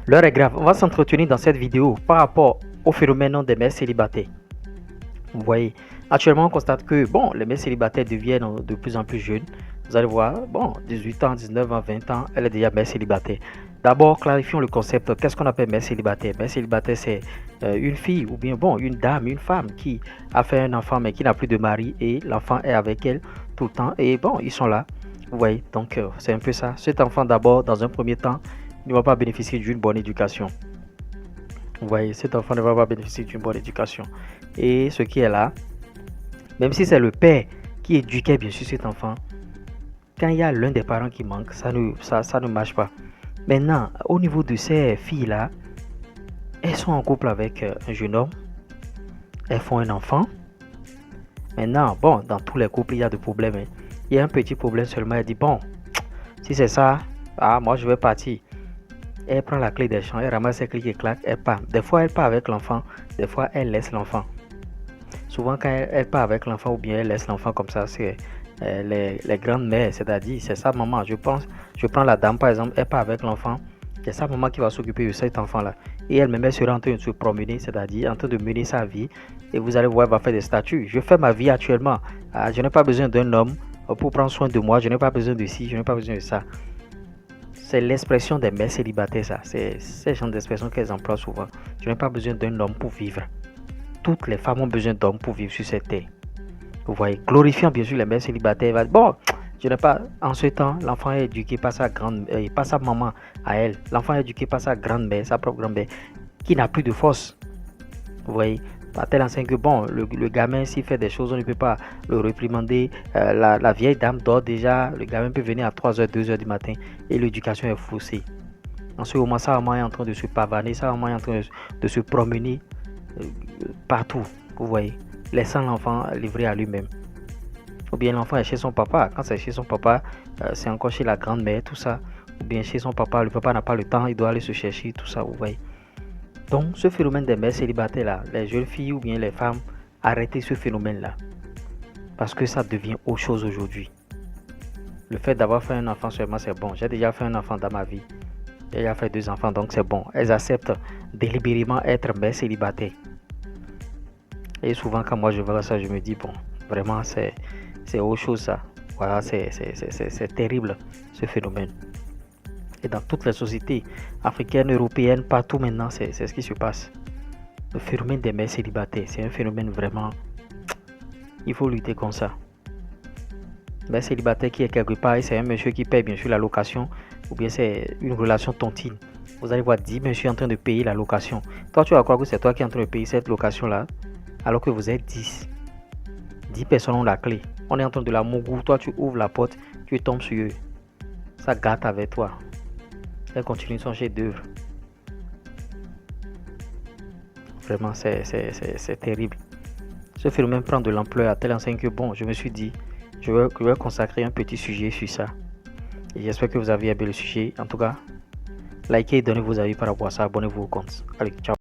L'heure est grave. On va s'entretenir dans cette vidéo par rapport au phénomène des mères célibataires. Vous voyez, actuellement, on constate que bon, les mères célibataires deviennent de plus en plus jeunes. Vous allez voir, bon, 18 ans, 19 ans, 20 ans, elle est déjà mère célibataire. D'abord, clarifions le concept. Qu'est-ce qu'on appelle mère célibataire? Mère célibataire, c'est une fille ou bien bon, une dame, une femme qui a fait un enfant mais qui n'a plus de mari et l'enfant est avec elle tout le temps. Et bon, ils sont là. Vous voyez, donc c'est un peu ça. Cet enfant, d'abord, dans un premier temps, ne va pas bénéficier d'une bonne éducation. Vous voyez, cet enfant ne va pas bénéficier d'une bonne éducation. Et ce qui est là, même si c'est le père qui éduquait bien sûr cet enfant, quand il y a l'un des parents qui manque, ça ne marche pas. Maintenant, au niveau de ces filles-là, elles sont en couple avec un jeune homme, elles font un enfant. Maintenant, bon, dans tous les couples, il y a des problèmes. Hein. Il y a un petit problème seulement, elle dit, bon, si c'est ça, moi je vais partir. Elle prend la clé des champs, elle ramasse ses clics et claque, elle part. Des fois, elle part avec l'enfant, des fois, elle laisse l'enfant. Souvent, quand elle part avec l'enfant ou bien elle laisse l'enfant comme ça, c'est les grandes mères, c'est-à-dire, c'est sa maman. Je prends la dame par exemple, elle part avec l'enfant, c'est sa maman qui va s'occuper de cet enfant-là. Et elle-même, elle sera en train de se promener, c'est-à-dire en train de mener sa vie. Et vous allez voir, elle va faire des statuts. Je fais ma vie actuellement. Je n'ai pas besoin d'un homme pour prendre soin de moi. Je n'ai pas besoin de ci, je n'ai pas besoin de ça. C'est l'expression des mères célibataires, ça. C'est ce genre d'expression qu'elles emploient souvent. Je n'ai pas besoin d'un homme pour vivre. Toutes les femmes ont besoin d'hommes pour vivre sur cette terre. Vous voyez, glorifiant bien sûr les mères célibataires. Bon, je n'ai pas. En ce temps, l'enfant est éduqué par sa par sa maman à elle. L'enfant est éduqué par sa grand-mère, sa propre grand-mère, qui n'a plus de force. Vous voyez, à tel enseigne que bon, le gamin s'il fait des choses, on ne peut pas le réprimander. La vieille dame dort déjà. Le gamin peut venir à 3h, 2h du matin et l'éducation est faussée. En ce moment, sa maman est en train de se pavaner, sa maman est en train de se promener partout, vous voyez, laissant l'enfant livré à lui-même. Ou bien l'enfant est chez son papa. Quand c'est chez son papa, c'est encore chez la grand-mère, tout ça. Ou bien chez son papa, le papa n'a pas le temps, il doit aller se chercher, tout ça, vous voyez. Donc, ce phénomène des mères célibataires là, les jeunes filles ou bien les femmes, arrêtez ce phénomène-là. Parce que ça devient autre chose aujourd'hui. Le fait d'avoir fait un enfant seulement, c'est bon. J'ai déjà fait un enfant dans ma vie. J'ai déjà fait 2 enfants, donc c'est bon. Elles acceptent délibérément être mères célibataires. Et souvent, quand moi je vois ça, je me dis, bon, vraiment, c'est autre chose ça. Voilà, c'est terrible ce phénomène. Et dans toutes les sociétés africaines, européennes, partout maintenant, c'est ce qui se passe. Le phénomène des mères célibataires, c'est un phénomène vraiment. Il faut lutter contre ça. Mère célibataire qui est quelque part, et c'est un monsieur qui paye bien sûr la location, ou bien c'est une relation tontine. Vous allez voir 10 monsieur en train de payer la location. Toi, tu vas croire que c'est toi qui es en train de payer cette location-là, alors que vous êtes 10. 10 personnes ont la clé. On est en train de la mougou. Toi, tu ouvres la porte, tu tombes sur eux. Ça gâte avec toi. Elle continue son chef d'œuvre. Vraiment, c'est terrible. Ce phénomène prend de l'ampleur à telle enseigne que bon, je me suis dit, je vais consacrer un petit sujet sur ça. Et j'espère que vous avez aimé le sujet. En tout cas, likez et donnez vos avis par rapport à ça. Abonnez-vous au compte. Allez, ciao.